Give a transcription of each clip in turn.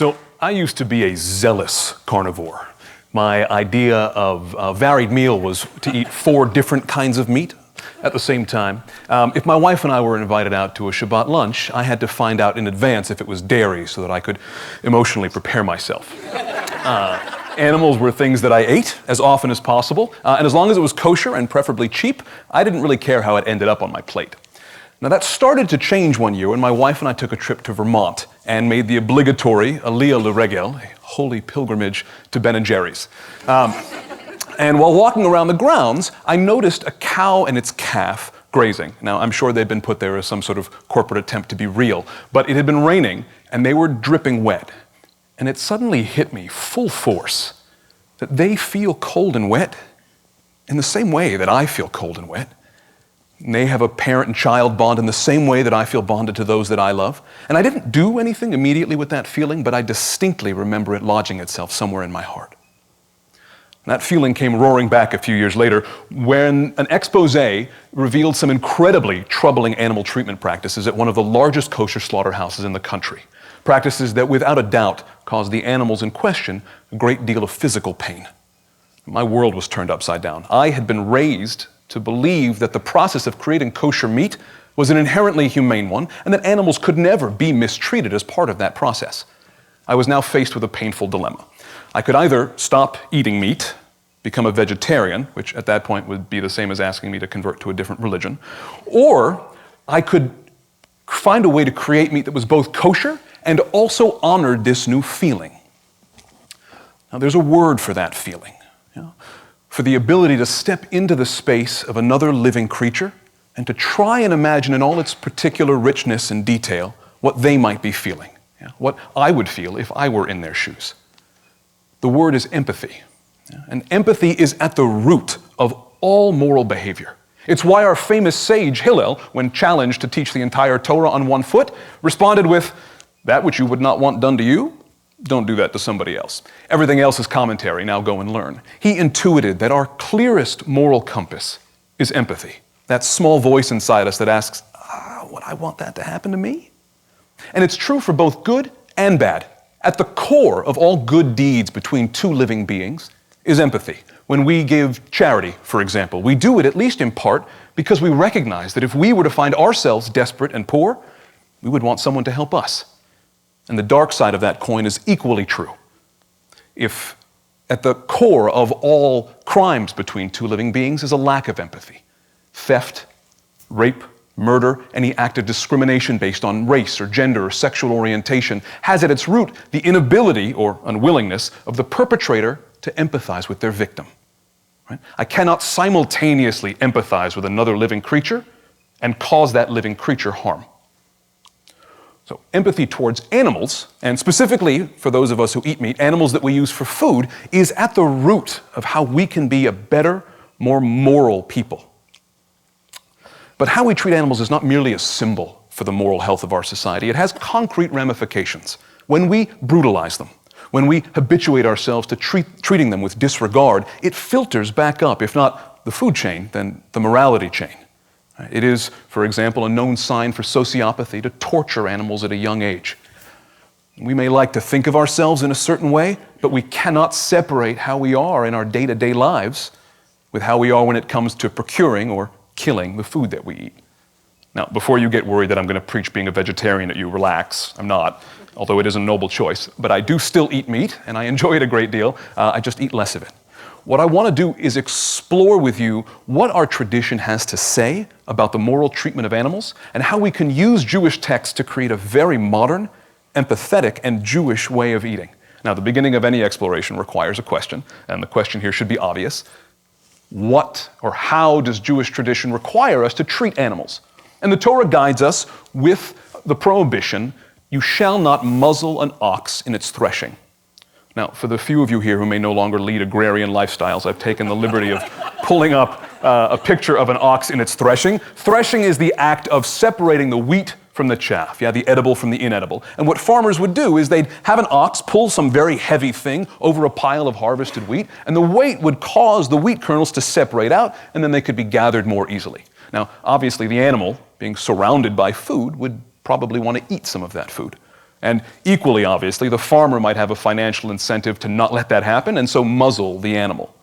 So I used to be a zealous carnivore. My idea of a varied meal was to eat 4 different kinds of meat at the same time. If my wife and I were invited out to a Shabbat lunch, I had to find out in advance if it was dairy so that I could emotionally prepare myself. Animals were things that I ate as often as possible, and as long as it was kosher and preferably cheap, I didn't really care how it ended up on my plate. Now that started to change one year when my wife and I took a trip to Vermont and made the obligatory Aliyah L'Regel, a holy pilgrimage to Ben & Jerry's. And while walking around the grounds, I noticed a cow and its calf grazing. Now, I'm sure they'd been put there as some sort of corporate attempt to be real, but it had been raining and they were dripping wet. And it suddenly hit me full force that they feel cold and wet in the same way that I feel cold and wet. And they have a parent and child bond in the same way that I feel bonded to those that I love. And I didn't do anything immediately with that feeling, but I distinctly remember it lodging itself somewhere in my heart. And that feeling came roaring back a few years later when an expose revealed some incredibly troubling animal treatment practices at one of the largest kosher slaughterhouses in the country. Practices that without a doubt caused the animals in question a great deal of physical pain. My world was turned upside down. I had been raised to believe that the process of creating kosher meat was an inherently humane one and that animals could never be mistreated as part of that process. I was now faced with a painful dilemma. I could either stop eating meat, become a vegetarian, which at that point would be the same as asking me to convert to a different religion, or I could find a way to create meat that was both kosher and also honored this new feeling. Now there's a word for that feeling, for the ability to step into the space of another living creature and to try and imagine in all its particular richness and detail what they might be feeling, what I would feel if I were in their shoes. The word is empathy. And empathy is at the root of all moral behavior. It's why our famous sage Hillel, when challenged to teach the entire Torah on one foot, responded with, "That which you would not want done to you, don't do that to somebody else. Everything else is commentary, now go and learn." He intuited that our clearest moral compass is empathy. That small voice inside us that asks, would I want that to happen to me? And it's true for both good and bad. At the core of all good deeds between 2 living beings is empathy. When we give charity, for example, we do it at least in part because we recognize that if we were to find ourselves desperate and poor, we would want someone to help us. And the dark side of that coin is equally true. If at the core of all crimes between 2 living beings is a lack of empathy, theft, rape, murder, any act of discrimination based on race or gender or sexual orientation has at its root the inability or unwillingness of the perpetrator to empathize with their victim. Right? I cannot simultaneously empathize with another living creature and cause that living creature harm. So empathy towards animals, and specifically for those of us who eat meat, animals that we use for food, is at the root of how we can be a better, more moral people. But how we treat animals is not merely a symbol for the moral health of our society. It has concrete ramifications. When we brutalize them, when we habituate ourselves to treating them with disregard, it filters back up, if not the food chain, then the morality chain. It is, for example, a known sign for sociopathy to torture animals at a young age. We may like to think of ourselves in a certain way, but we cannot separate how we are in our day-to-day lives with how we are when it comes to procuring or killing the food that we eat. Now, before you get worried that I'm going to preach being a vegetarian at you, relax. I'm not, although it is a noble choice. But I do still eat meat, and I enjoy it a great deal. I just eat less of it. What I want to do is explore with you what our tradition has to say about the moral treatment of animals and how we can use Jewish texts to create a very modern, empathetic, and Jewish way of eating. Now, the beginning of any exploration requires a question, and the question here should be obvious. What or how does Jewish tradition require us to treat animals? And the Torah guides us with the prohibition, "You shall not muzzle an ox in its threshing." Now, for the few of you here who may no longer lead agrarian lifestyles, I've taken the liberty of pulling up a picture of an ox in its threshing. Threshing is the act of separating the wheat from the chaff, the edible from the inedible. And what farmers would do is they'd have an ox pull some very heavy thing over a pile of harvested wheat, and the weight would cause the wheat kernels to separate out, and then they could be gathered more easily. Now, obviously, the animal, being surrounded by food, would probably want to eat some of that food. And equally obviously, the farmer might have a financial incentive to not let that happen and so muzzle the animal.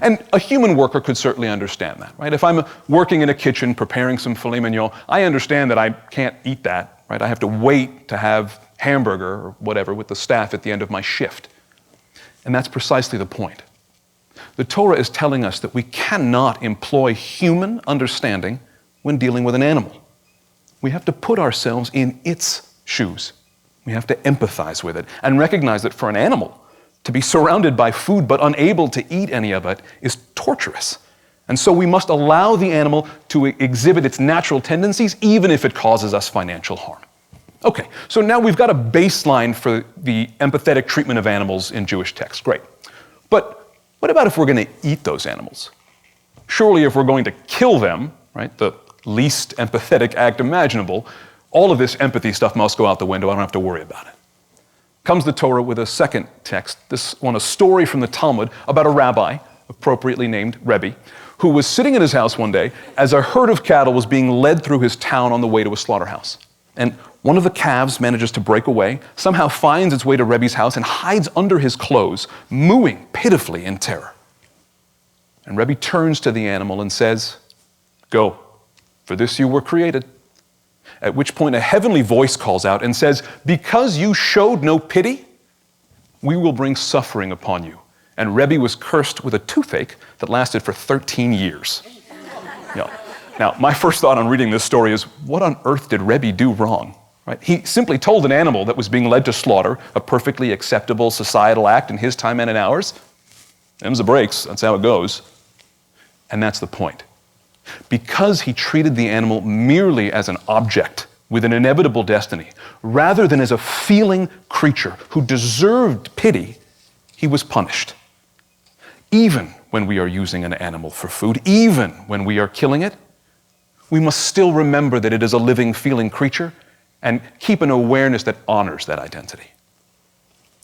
And a human worker could certainly understand that, right? If I'm working in a kitchen preparing some filet mignon, I understand that I can't eat that, right? I have to wait to have hamburger or whatever with the staff at the end of my shift. And that's precisely the point. The Torah is telling us that we cannot employ human understanding when dealing with an animal. We have to put ourselves in its shoes. We have to empathize with it and recognize that for an animal, to be surrounded by food but unable to eat any of it is torturous. And so we must allow the animal to exhibit its natural tendencies even if it causes us financial harm. Okay, so now we've got a baseline for the empathetic treatment of animals in Jewish texts. Great. But what about if we're going to eat those animals? Surely if we're going to kill them, right, the least empathetic act imaginable, all of this empathy stuff must go out the window. I don't have to worry about it. Comes the Torah with a second text, this one a story from the Talmud about a rabbi, appropriately named Rebbe, who was sitting in his house one day as a herd of cattle was being led through his town on the way to a slaughterhouse. And one of the calves manages to break away, somehow finds its way to Rebbe's house and hides under his clothes, mooing pitifully in terror. And Rebbe turns to the animal and says, "Go, for this you were created." At which point a heavenly voice calls out and says, "Because you showed no pity, we will bring suffering upon you." And Rebbe was cursed with a toothache that lasted for 13 years. Now, my first thought on reading this story is, what on earth did Rebbe do wrong? Right? He simply told an animal that was being led to slaughter, a perfectly acceptable societal act in his time and in ours. Them's the breaks, that's how it goes. And that's the point. Because he treated the animal merely as an object with an inevitable destiny, rather than as a feeling creature who deserved pity, he was punished. Even when we are using an animal for food, even when we are killing it, we must still remember that it is a living, feeling creature and keep an awareness that honors that identity.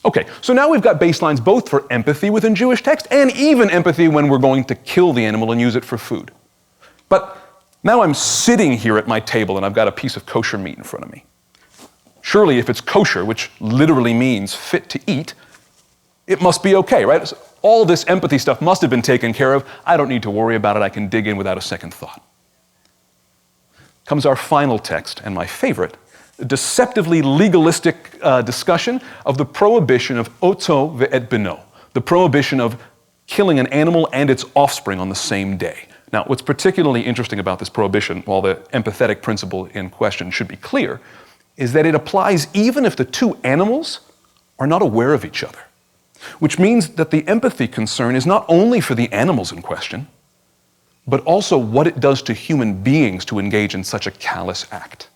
Okay, so now we've got baselines both for empathy within Jewish text and even empathy when we're going to kill the animal and use it for food. But now I'm sitting here at my table and I've got a piece of kosher meat in front of me. Surely if it's kosher, which literally means fit to eat, it must be okay, right? So all this empathy stuff must have been taken care of. I don't need to worry about it. I can dig in without a second thought. Comes our final text, and my favorite, the deceptively legalistic discussion of the prohibition of oto ve'et beno, the prohibition of killing an animal and its offspring on the same day. Now, what's particularly interesting about this prohibition, while the empathetic principle in question should be clear, is that it applies even if the two animals are not aware of each other, which means that the empathy concern is not only for the animals in question, but also what it does to human beings to engage in such a callous act.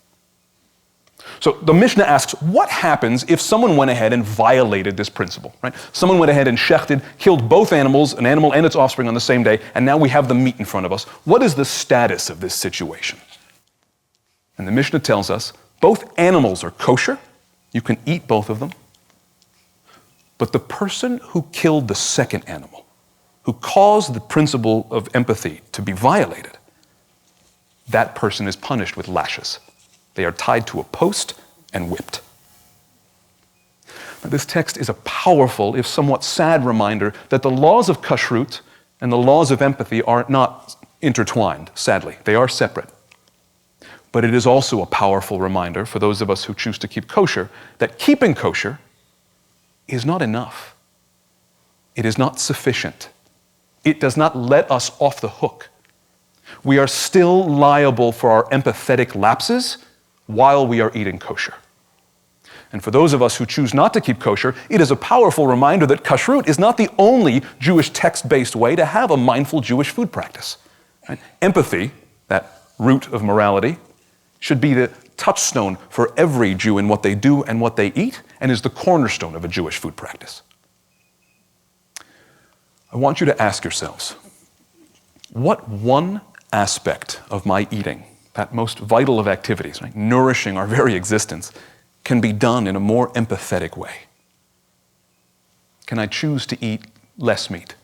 So the Mishnah asks, what happens if someone went ahead and violated this principle, right? Someone went ahead and shechted, killed both animals, an animal and its offspring on the same day, and now we have the meat in front of us. What is the status of this situation? And the Mishnah tells us, both animals are kosher, you can eat both of them, but the person who killed the second animal, who caused the principle of empathy to be violated, that person is punished with lashes. They are tied to a post and whipped. Now, this text is a powerful, if somewhat sad reminder that the laws of kashrut and the laws of empathy are not intertwined, sadly. They are separate. But it is also a powerful reminder for those of us who choose to keep kosher that keeping kosher is not enough. It is not sufficient. It does not let us off the hook. We are still liable for our empathetic lapses while we are eating kosher. And for those of us who choose not to keep kosher, it is a powerful reminder that kashrut is not the only Jewish text-based way to have a mindful Jewish food practice. Right? Empathy, that root of morality, should be the touchstone for every Jew in what they do and what they eat, and is the cornerstone of a Jewish food practice. I want you to ask yourselves, what one aspect of my eating, that most vital of activities, right, nourishing our very existence, can be done in a more empathetic way? Can I choose to eat less meat?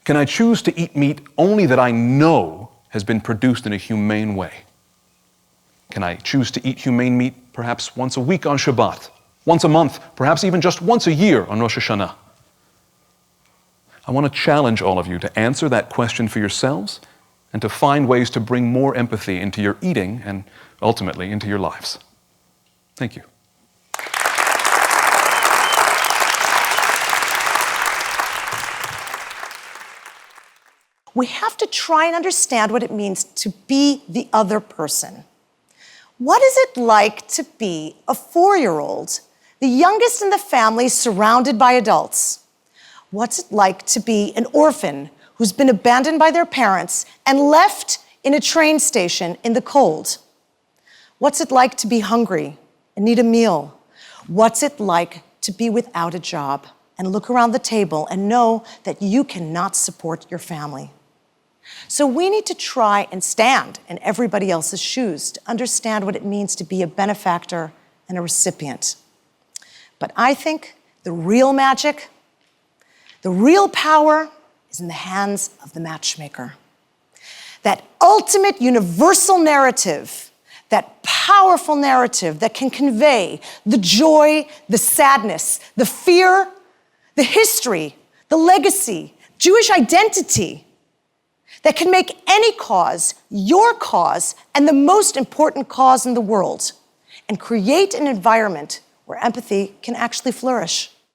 Can I choose to eat meat only that I know has been produced in a humane way? Can I choose to eat humane meat perhaps once a week on Shabbat, once a month, perhaps even just once a year on Rosh Hashanah? I want to challenge all of you to answer that question for yourselves and to find ways to bring more empathy into your eating and ultimately into your lives. Thank you. We have to try and understand what it means to be the other person. What is it like to be a 4-year-old, the youngest in the family, surrounded by adults? What's it like to be an orphan who's been abandoned by their parents and left in a train station in the cold? What's it like to be hungry and need a meal? What's it like to be without a job and look around the table and know that you cannot support your family? So we need to try and stand in everybody else's shoes to understand what it means to be a benefactor and a recipient. But I think the real magic, the real power is in the hands of the matchmaker. That ultimate universal narrative, that powerful narrative that can convey the joy, the sadness, the fear, the history, the legacy, Jewish identity, that can make any cause your cause and the most important cause in the world, and create an environment where empathy can actually flourish.